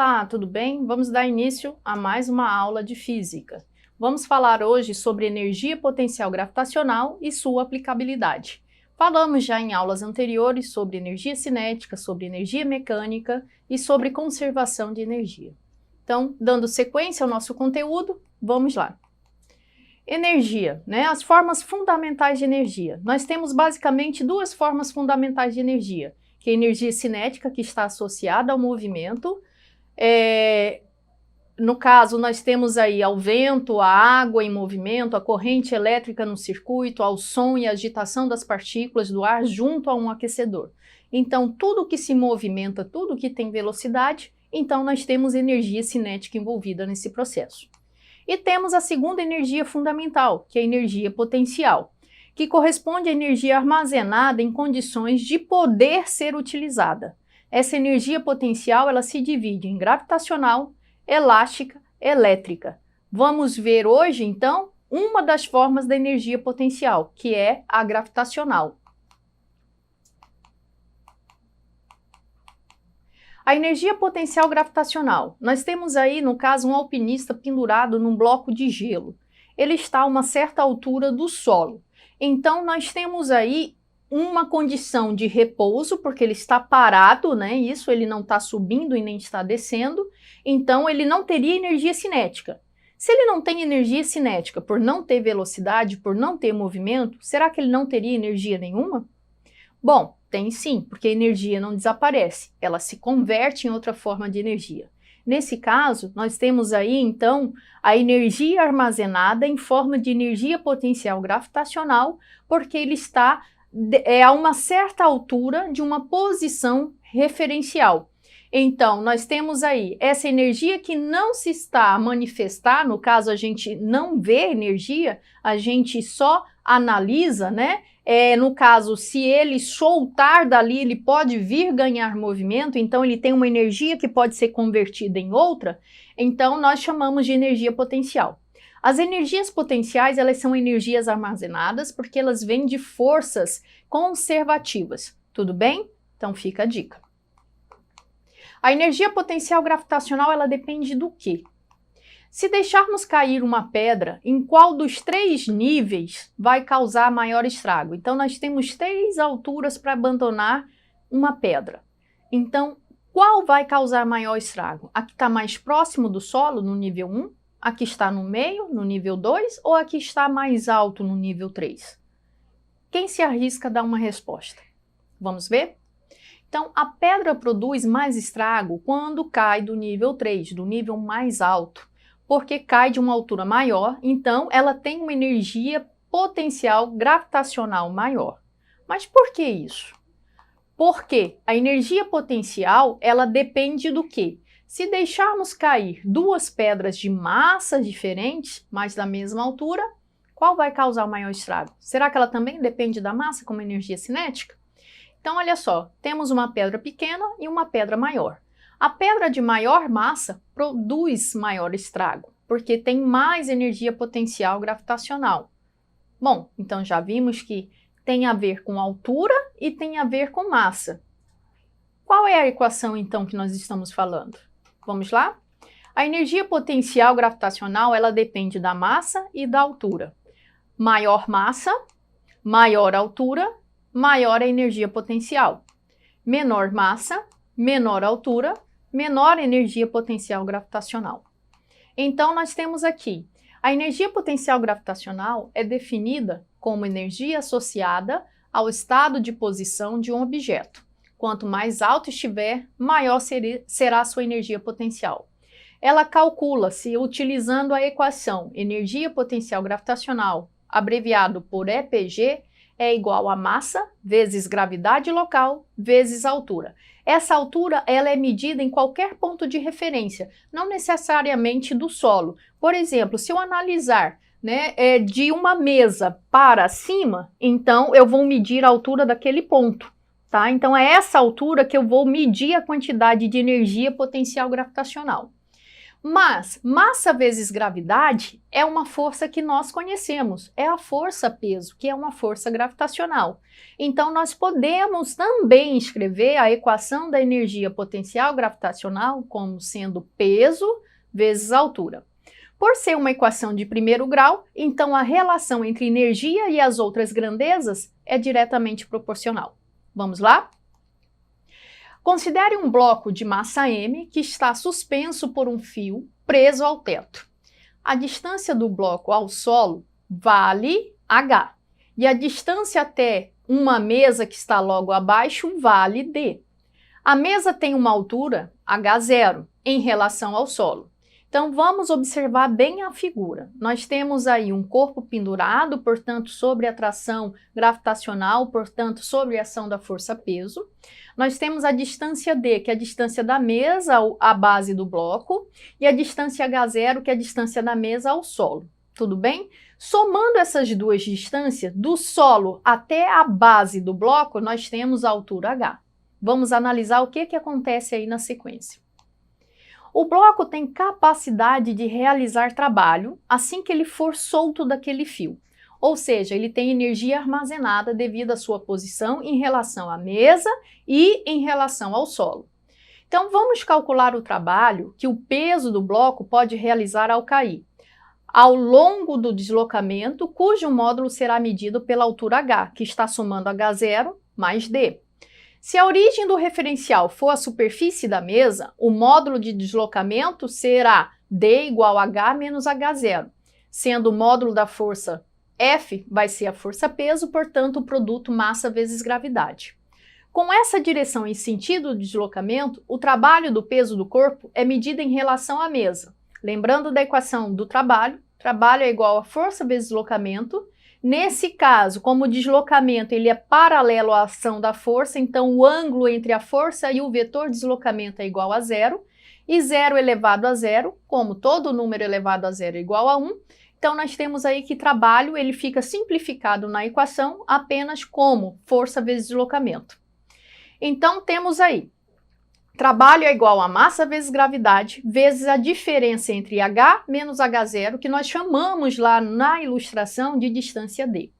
Olá, tudo bem? Vamos dar início a mais uma aula de física. Vamos falar hoje sobre energia potencial gravitacional e sua aplicabilidade. Falamos já em aulas anteriores sobre energia cinética, sobre energia mecânica e sobre conservação de energia. Então, dando sequência ao nosso conteúdo, vamos lá. Energia, né? As formas fundamentais de energia. Nós temos basicamente duas formas fundamentais de energia, que é a energia cinética, que está associada ao movimento. No caso, nós temos aí ao vento, a água em movimento, a corrente elétrica no circuito, ao som e a agitação das partículas do ar junto a um aquecedor. Então, tudo que se movimenta, tudo que tem velocidade, então nós temos energia cinética envolvida nesse processo. E temos a segunda energia fundamental, que é a energia potencial, que corresponde à energia armazenada em condições de poder ser utilizada. Essa energia potencial, ela se divide em gravitacional, elástica, elétrica. Vamos ver hoje, então, uma das formas da energia potencial, que é a gravitacional. A energia potencial gravitacional. Nós temos aí, no caso, um alpinista pendurado num bloco de gelo. Ele está a uma certa altura do solo. Então, nós temos aí uma condição de repouso, porque ele está parado, né? Isso, ele não está subindo e nem está descendo. Então, ele não teria energia cinética. Se ele não tem energia cinética por não ter velocidade, por não ter movimento, será que ele não teria energia nenhuma? Bom, tem sim, porque a energia não desaparece, ela se converte em outra forma de energia. Nesse caso, nós temos aí, então, a energia armazenada em forma de energia potencial gravitacional, porque ele está a uma certa altura de uma posição referencial. Então, nós temos aí essa energia que não se está a manifestar, no caso a gente não vê energia, a gente só analisa, né? No caso, se ele soltar dali, ele pode vir ganhar movimento, então ele tem uma energia que pode ser convertida em outra, então nós chamamos de energia potencial. As energias potenciais, elas são energias armazenadas porque elas vêm de forças conservativas, tudo bem? Então fica a dica. A energia potencial gravitacional, ela depende do quê? Se deixarmos cair uma pedra, em qual dos três níveis vai causar maior estrago? Então, nós temos três alturas para abandonar uma pedra. Então, qual vai causar maior estrago? A que está mais próximo do solo, no nível 1? A que está no meio, no nível 2? Ou a que está mais alto, no nível 3? Quem se arrisca a dar uma resposta? Vamos ver? Então, a pedra produz mais estrago quando cai do nível 3, do nível mais alto, porque cai de uma altura maior, então ela tem uma energia potencial gravitacional maior. Mas por que isso? Porque a energia potencial, ela depende do quê? Se deixarmos cair duas pedras de massas diferentes, mas da mesma altura, qual vai causar o maior estrago? Será que ela também depende da massa como energia cinética? Então, olha só, temos uma pedra pequena e uma pedra maior. A pedra de maior massa produz maior estrago, porque tem mais energia potencial gravitacional. Bom, então já vimos que tem a ver com altura e tem a ver com massa. Qual é a equação, então, que nós estamos falando? Vamos lá? A energia potencial gravitacional, ela depende da massa e da altura. Maior massa, maior altura, maior a energia potencial. Menor massa, menor altura, menor energia potencial gravitacional. Então, nós temos aqui, a energia potencial gravitacional é definida como energia associada ao estado de posição de um objeto. Quanto mais alto estiver, maior será a sua energia potencial. Ela calcula-se utilizando a equação energia potencial gravitacional, abreviado por EPG, é igual a massa vezes gravidade local vezes altura. Essa altura, ela é medida em qualquer ponto de referência, não necessariamente do solo. Por exemplo, se eu analisar, né, de uma mesa para cima, então eu vou medir a altura daquele ponto, tá? Então é essa altura que eu vou medir a quantidade de energia potencial gravitacional. Mas massa vezes gravidade é uma força que nós conhecemos, é a força-peso, que é uma força gravitacional. Então, nós podemos também escrever a equação da energia potencial gravitacional como sendo peso vezes altura. Por ser uma equação de primeiro grau, então a relação entre energia e as outras grandezas é diretamente proporcional. Vamos lá? Considere um bloco de massa m que está suspenso por um fio preso ao teto. A distância do bloco ao solo vale h, e a distância até uma mesa que está logo abaixo vale d. A mesa tem uma altura h0 em relação ao solo. Então, vamos observar bem a figura. Nós temos aí um corpo pendurado, portanto, sobre a atração gravitacional, portanto, sobre a ação da força-peso. Nós temos a distância D, que é a distância da mesa à base do bloco, e a distância H0, que é a distância da mesa ao solo. Tudo bem? Somando essas duas distâncias, do solo até a base do bloco, nós temos a altura H. Vamos analisar o que acontece aí na sequência. O bloco tem capacidade de realizar trabalho assim que ele for solto daquele fio. Ou seja, ele tem energia armazenada devido à sua posição em relação à mesa e em relação ao solo. Então, vamos calcular o trabalho que o peso do bloco pode realizar ao cair, ao longo do deslocamento, cujo módulo será medido pela altura h, que está somando h0 mais d. Se a origem do referencial for a superfície da mesa, o módulo de deslocamento será d igual a h menos h0, sendo o módulo da força F vai ser a força-peso, portanto, o produto massa vezes gravidade. Com essa direção e sentido do deslocamento, o trabalho do peso do corpo é medido em relação à mesa. Lembrando da equação do trabalho é igual a força vezes deslocamento. Nesse caso, como o deslocamento ele é paralelo à ação da força, então o ângulo entre a força e o vetor deslocamento é igual a zero, e 0 elevado a zero, como todo número elevado a zero é igual a 1, então nós temos aí que trabalho ele fica simplificado na equação apenas como força vezes deslocamento. Então temos aí, trabalho é igual a massa vezes gravidade, vezes a diferença entre h menos h0, que nós chamamos lá na ilustração de distância d.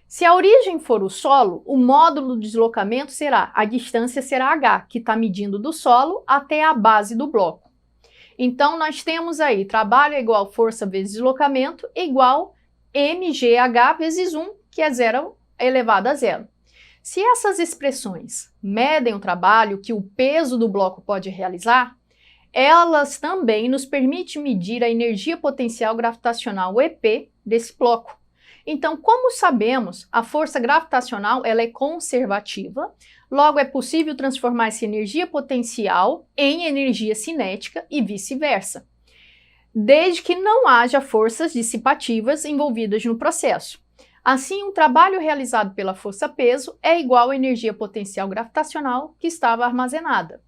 Se a origem for o solo, o módulo do deslocamento a distância será h, que está medindo do solo até a base do bloco. Então, nós temos aí, trabalho é igual força vezes deslocamento, igual mgh vezes 1, que é 0 elevado a zero. Se essas expressões medem o trabalho que o peso do bloco pode realizar, elas também nos permitem medir a energia potencial gravitacional, EP, desse bloco. Então, como sabemos, a força gravitacional ela é conservativa, logo é possível transformar essa energia potencial em energia cinética e vice-versa, desde que não haja forças dissipativas envolvidas no processo. Assim, o trabalho realizado pela força-peso é igual à energia potencial gravitacional que estava armazenada.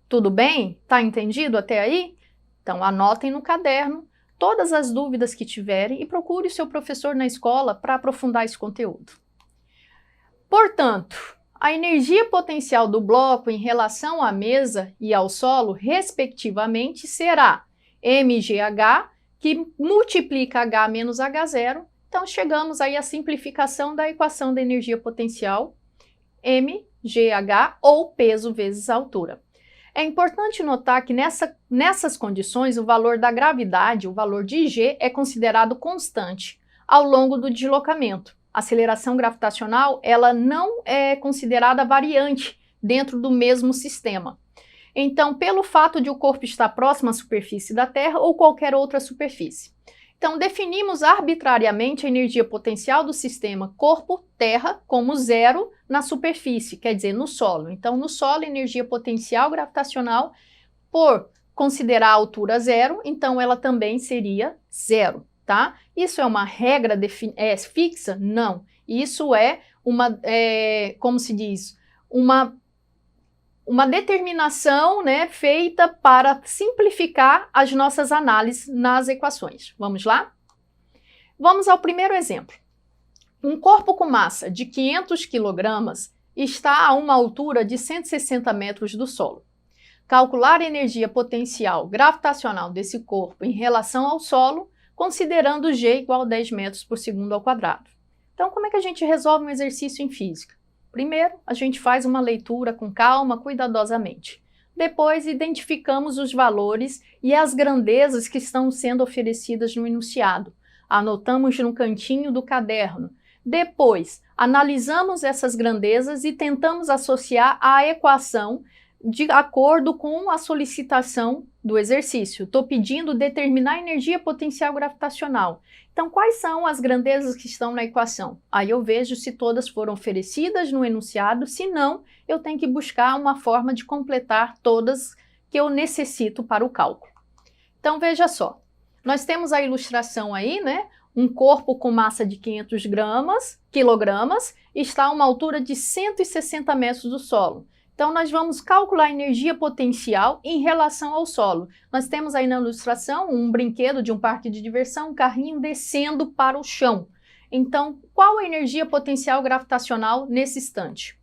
Tudo bem? Tá entendido até aí? Então, anotem no caderno todas as dúvidas que tiverem e procure o seu professor na escola para aprofundar esse conteúdo. Portanto, a energia potencial do bloco em relação à mesa e ao solo, respectivamente, será mgh, que multiplica h menos h0. Então, chegamos aí à simplificação da equação da energia potencial, mgh, ou peso vezes altura. É importante notar que nessas condições, o valor da gravidade, o valor de g, é considerado constante ao longo do deslocamento. A aceleração gravitacional ela não é considerada variante dentro do mesmo sistema. Então, pelo fato de o corpo estar próximo à superfície da Terra ou qualquer outra superfície. Então, definimos arbitrariamente a energia potencial do sistema corpo-terra como zero na superfície, quer dizer, no solo. Então, no solo, energia potencial gravitacional, por considerar a altura zero, então ela também seria zero, tá? Isso é uma regra fixa? Não. Isso é como se diz, uma determinação, né, feita para simplificar as nossas análises nas equações. Vamos lá? Vamos ao primeiro exemplo. Um corpo com massa de 500 kg está a uma altura de 160 metros do solo. calcular a energia potencial gravitacional desse corpo em relação ao solo, considerando G igual a 10 metros por segundo ao quadrado. Então, como é que a gente resolve um exercício em física? Primeiro, a gente faz uma leitura com calma, cuidadosamente. Depois, identificamos os valores e as grandezas que estão sendo oferecidas no enunciado. Anotamos no cantinho do caderno. Depois, analisamos essas grandezas e tentamos associar à equação de acordo com a solicitação do exercício. Estou pedindo determinar a energia potencial gravitacional. Então, quais são as grandezas que estão na equação? Aí eu vejo se todas foram oferecidas no enunciado, se não, eu tenho que buscar uma forma de completar todas que eu necessito para o cálculo. Então, veja só, nós temos a ilustração aí, né? Um corpo com massa de 500 quilogramas está a uma altura de 160 metros do solo. Então, nós vamos calcular a energia potencial em relação ao solo. Nós temos aí na ilustração um brinquedo de um parque de diversão, um carrinho descendo para o chão. Então, qual a energia potencial gravitacional nesse instante?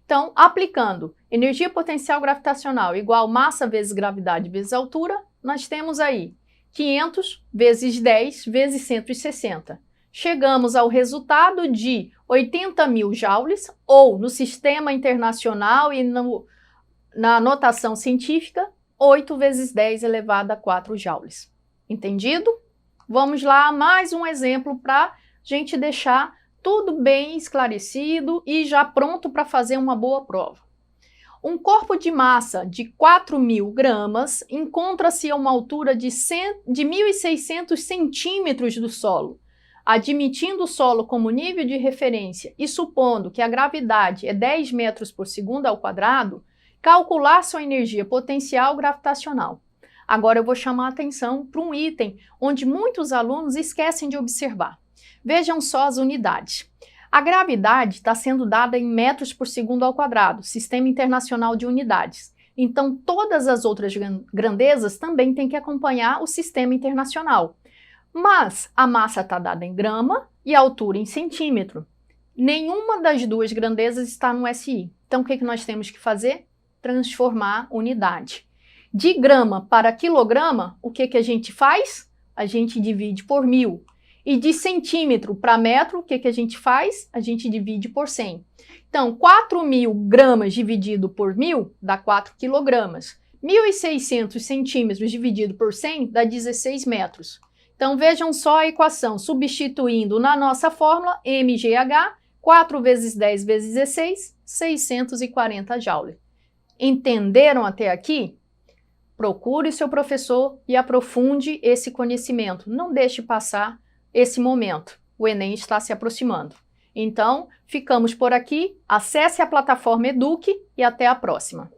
Então, aplicando energia potencial gravitacional igual massa vezes gravidade vezes altura, nós temos aí 500 vezes 10 vezes 160. Chegamos ao resultado de 80.000 joules, ou no sistema internacional e na notação científica, 8 vezes 10 elevado a 4 joules. Entendido? Vamos lá, mais um exemplo para a gente deixar tudo bem esclarecido e já pronto para fazer uma boa prova. Um corpo de massa de 4.000 gramas encontra-se a uma altura de 1.600 centímetros do solo. Admitindo o solo como nível de referência e supondo que a gravidade é 10 metros por segundo ao quadrado, calcular sua energia potencial gravitacional. Agora eu vou chamar a atenção para um item onde muitos alunos esquecem de observar. Vejam só as unidades. A gravidade está sendo dada em metros por segundo ao quadrado, Sistema Internacional de Unidades. Então, todas as outras grandezas também têm que acompanhar o Sistema Internacional. Mas a massa está dada em grama e a altura em centímetro. Nenhuma das duas grandezas está no SI. Então, o que nós temos que fazer? Transformar unidade. De grama para quilograma, o que a gente faz? A gente divide por 1.000. E de centímetro para metro, o que a gente faz? A gente divide por 100. Então, 4.000 gramas dividido por 1.000 dá 4 quilogramas. 1.600 centímetros dividido por 100 dá 16 metros. Então, vejam só a equação, substituindo na nossa fórmula, mgh, 4 vezes 10 vezes 16, 640 joules. Entenderam até aqui? Procure seu professor e aprofunde esse conhecimento. Não deixe passar esse momento. O Enem está se aproximando. Então, ficamos por aqui. Acesse a plataforma Eduque e até a próxima.